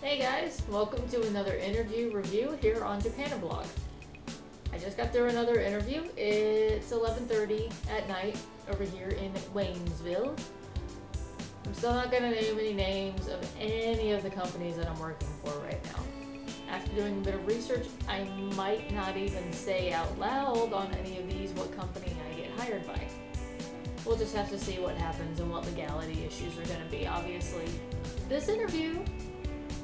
Hey guys, welcome to another interview review here on Japanoblog. I just got through another interview. It's 11:30 at night over here in Waynesville. I'm still not going to name any names of any of the companies that I'm working for right now. After doing a bit of research, I might not even say out loud on any of these what company I get hired by. We'll just have to see what happens and what legality issues are going to be. Obviously, this interview,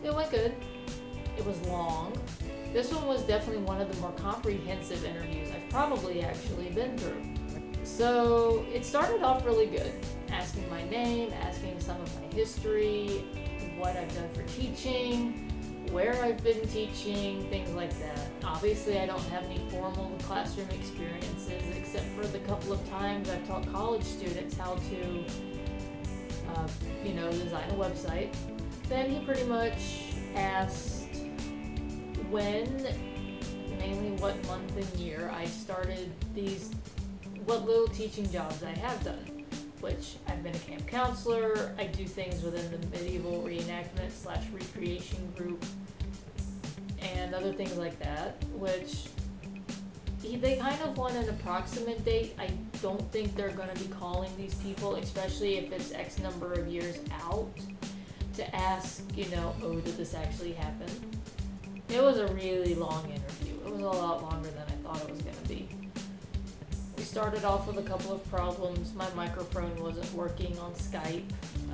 it went good. It was long. This one was definitely one of the more comprehensive interviews I've probably actually been through. So it started off really good, asking my name, asking some of my history, what I've done for teaching, where I've been teaching, things like that. Obviously, I don't have any formal classroom experiences except for the couple of times I've taught college students how to, design a website. Then he pretty much asked when, mainly what month and year, I started what little teaching jobs I have done, which I've been a camp counselor, I do things within the medieval reenactment / recreation group, and other things like that, which they kind of want an approximate date. I don't think they're going to be calling these people, especially if it's X number of years out, to ask, did this actually happen? It was a really long interview. It was a lot longer than I thought it was going to be. We started off with a couple of problems. My microphone wasn't working on Skype.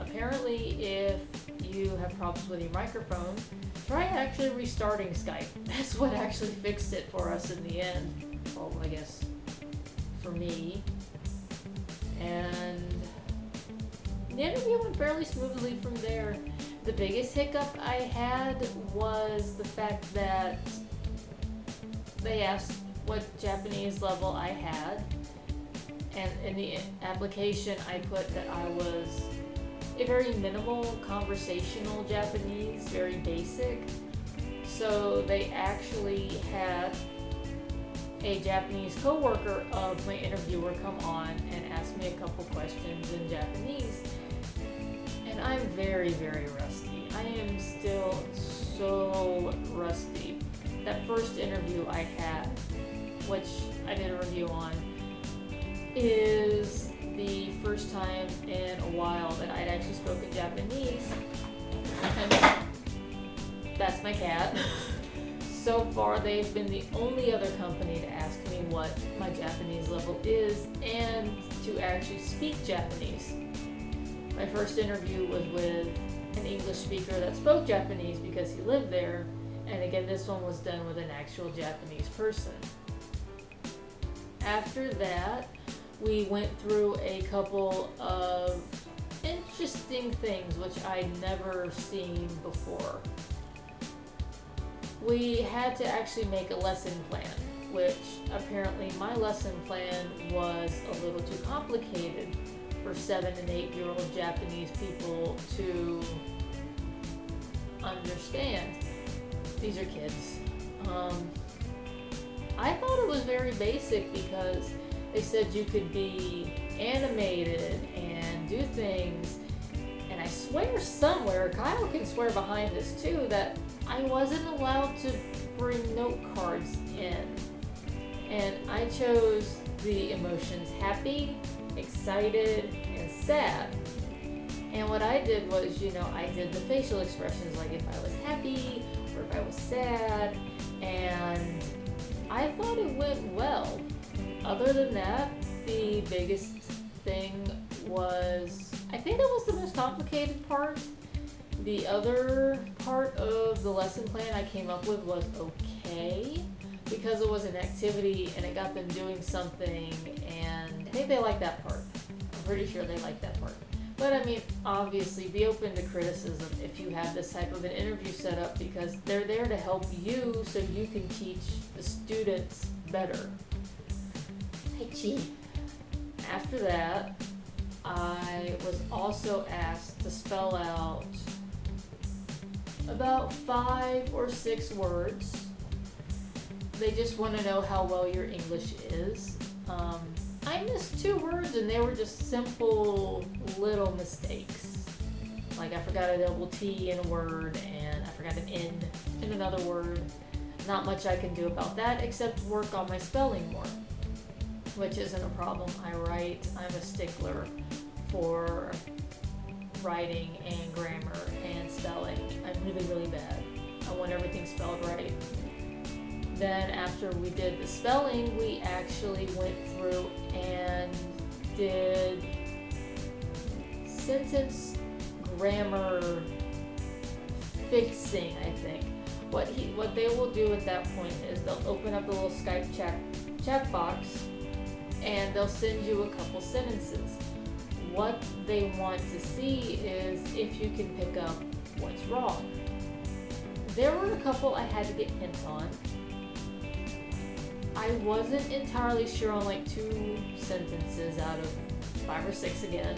Apparently, if you have problems with your microphone, try actually restarting Skype. That's what actually fixed it for us in the end. Well, I guess for me. And the interview went fairly smoothly from there. The biggest hiccup I had was the fact that they asked what Japanese level I had, and in the application I put that I was a very minimal conversational Japanese, very basic. So they actually had a Japanese coworker of my interviewer come on and ask me a couple questions in Japanese. And I'm very, very rusty. I am still so rusty. That first interview I had, which I did a review on, is the first time in a while that I'd actually spoken Japanese. And that's my cat. So far, they've been the only other company to ask me what my Japanese level is and to actually speak Japanese. My first interview was with an English speaker that spoke Japanese because he lived there, and again, this one was done with an actual Japanese person. After that, we went through a couple of interesting things which I'd never seen before. We had to actually make a lesson plan, which apparently my lesson plan was a little too complicated for 7 and 8-year-old Japanese people to understand. These are kids. I thought it was very basic because they said you could be animated and do things, and I swear somewhere, Kyle can swear behind this too, that I wasn't allowed to bring note cards in. And I chose the emotions happy, excited, and sad. And what I did was, I did the facial expressions, like if I was happy or if I was sad, and I thought it went well. Other than that, the biggest thing was, I think that was the most complicated part. The other part of the lesson plan I came up with was okay, because it was an activity and it got them doing something, and I think they liked that part. I'm pretty sure they liked that part. But I mean, obviously, be open to criticism if you have this type of an interview set up, because they're there to help you so you can teach the students better. Hey, after that, I was also asked to spell out about 5 or 6 words. They just want to know how well your English is. I missed 2 words and they were just simple little mistakes. Like I forgot a double T in a word and I forgot add an N in another word. Not much I can do about that except work on my spelling more, which isn't a problem. I'm a stickler for writing and grammar and spelling. I'm really, really bad. I want everything spelled right. Then after we did the spelling, we actually went through and did sentence grammar fixing, I think. What they will do at that point is they'll open up the little Skype chat box and they'll send you a couple sentences. What they want to see is if you can pick up what's wrong. There were a couple I had to get hints on. I wasn't entirely sure on like 2 sentences out of 5 or 6 again,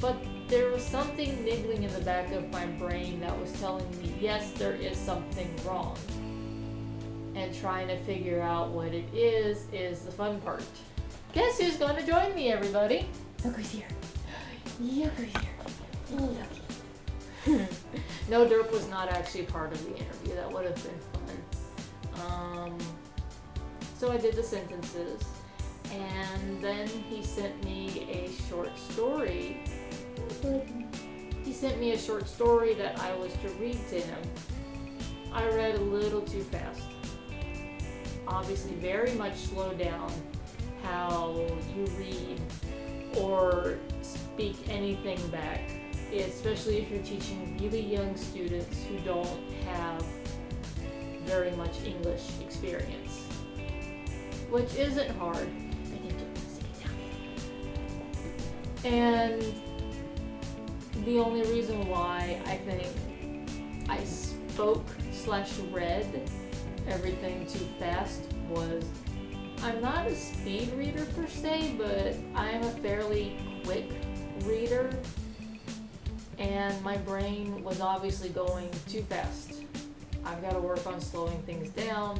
but there was something niggling in the back of my brain that was telling me, yes, there is something wrong. And trying to figure out what it is the fun part. Guess who's going to join me, everybody? Look who's here. Look who's here. Look. No, Dirk was not actually part of the interview. That would have been fun. So I did the sentences, and then he sent me a short story. He sent me a short story that I was to read to him. I read a little too fast. Obviously, very much slow down how you read or speak anything back, especially if you're teaching really young students who don't have very much English experience, which isn't hard. I think you're sitting down. And the only reason why I think I spoke/read everything too fast was I'm not a speed reader per se, but I'm a fairly quick reader, and my brain was obviously going too fast. I've got to work on slowing things down.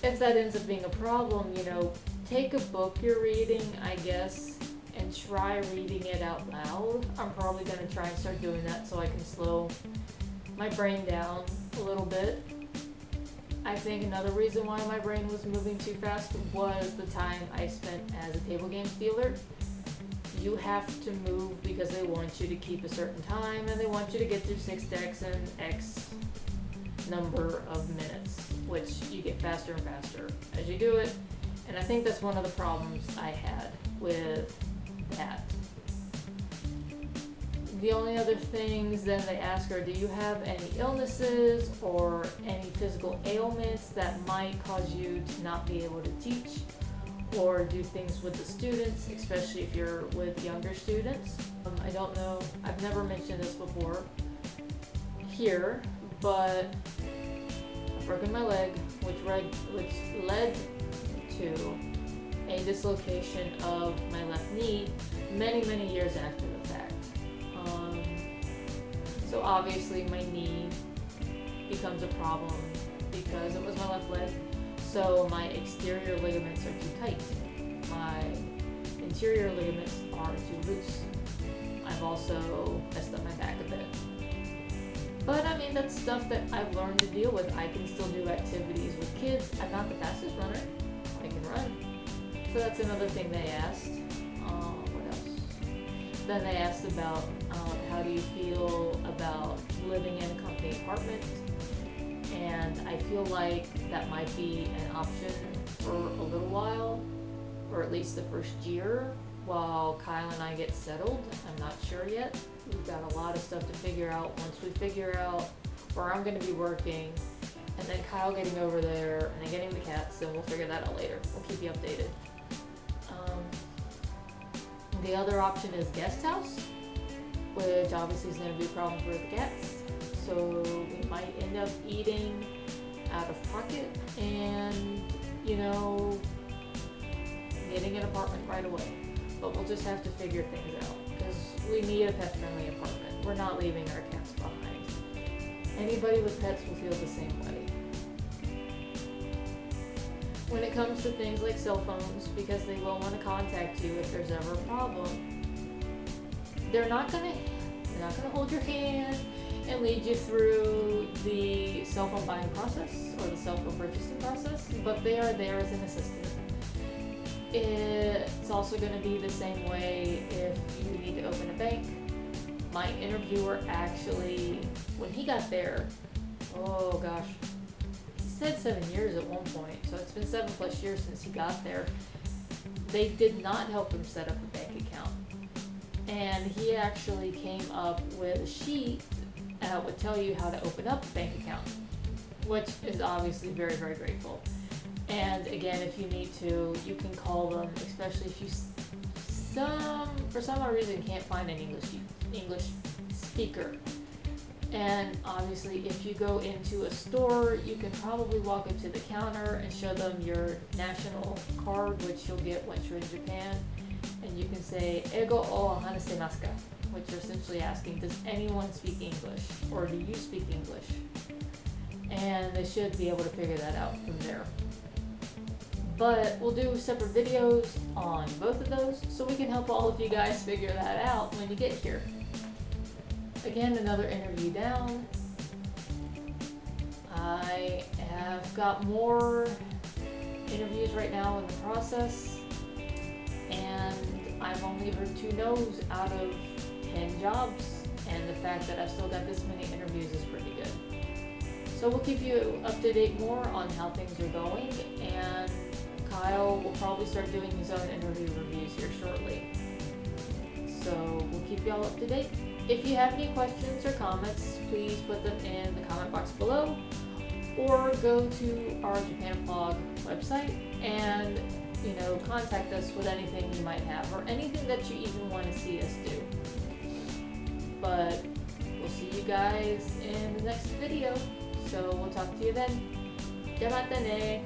If that ends up being a problem, take a book you're reading, I guess, and try reading it out loud. I'm probably going to try and start doing that so I can slow my brain down a little bit. I think another reason why my brain was moving too fast was the time I spent as a table games dealer. You have to move because they want you to keep a certain time, and they want you to get through 6 decks in X number of minutes, which you get faster and faster as you do it. And I think that's one of the problems I had with that. The only other things then they ask are, do you have any illnesses or any physical ailments that might cause you to not be able to teach or do things with the students, especially if you're with younger students? I don't know, I've never mentioned this before here, but I've broken my leg, which led to a dislocation of my left knee many, many years after the fact. So obviously my knee becomes a problem because it was my left leg. So my exterior ligaments are too tight. My interior ligaments are too loose. I've also messed up my back a bit. But I mean, that's stuff that I've learned to deal with. I can still do activities with kids. I'm not the fastest runner. I can run. So that's another thing they asked. What else? Then they asked about how do you feel about living in a company apartment? And I feel like that might be an option for a little while, or at least the first year, while Kyle and I get settled. I'm not sure yet. We've got a lot of stuff to figure out. Once we figure out where I'm going to be working, and then Kyle getting over there, and then getting the cats, then we'll figure that out later. We'll keep you updated. The other option is guest house, which obviously is going to be a problem for the cats. So we might end up eating out of pocket and, getting an apartment right away. But we'll just have to figure things out because we need a pet-friendly apartment. We're not leaving our cats behind. Anybody with pets will feel the same way. When it comes to things like cell phones, because they will want to contact you if there's ever a problem, they're not gonna hold your hand and lead you through, cell phone buying process or the cell phone purchasing process, but they are there as an assistant. It's also going to be the same way if you need to open a bank. My interviewer actually, when he got there, oh gosh, he said 7 years at one point, so it's been 7+ years since he got there. They did not help him set up a bank account. And he actually came up with a sheet that would tell you how to open up a bank account, which is obviously very, very grateful. And again, if you need to, you can call them, especially if you for some odd reason can't find an English speaker. And obviously, if you go into a store, you can probably walk up to the counter and show them your national card, which you'll get once you're in Japan. And you can say, Ego o hanasemasu ka? Which you're essentially asking, does anyone speak English? Or do you speak English? And they should be able to figure that out from there. But we'll do separate videos on both of those so we can help all of you guys figure that out when you get here. Again, another interview down. I have got more interviews right now in the process, and I've only heard 2 no's out of 10 jobs, and the fact that I've still got this many interviews is pretty good. So we'll keep you up to date more on how things are going, and Kyle will probably start doing his own interview reviews here shortly. So we'll keep y'all up to date. If you have any questions or comments, please put them in the comment box below, or go to our Japanoblog website and contact us with anything you might have, or anything that you even want to see us do. But we'll see you guys in the next video, so we'll talk to you then. じゃあまたね。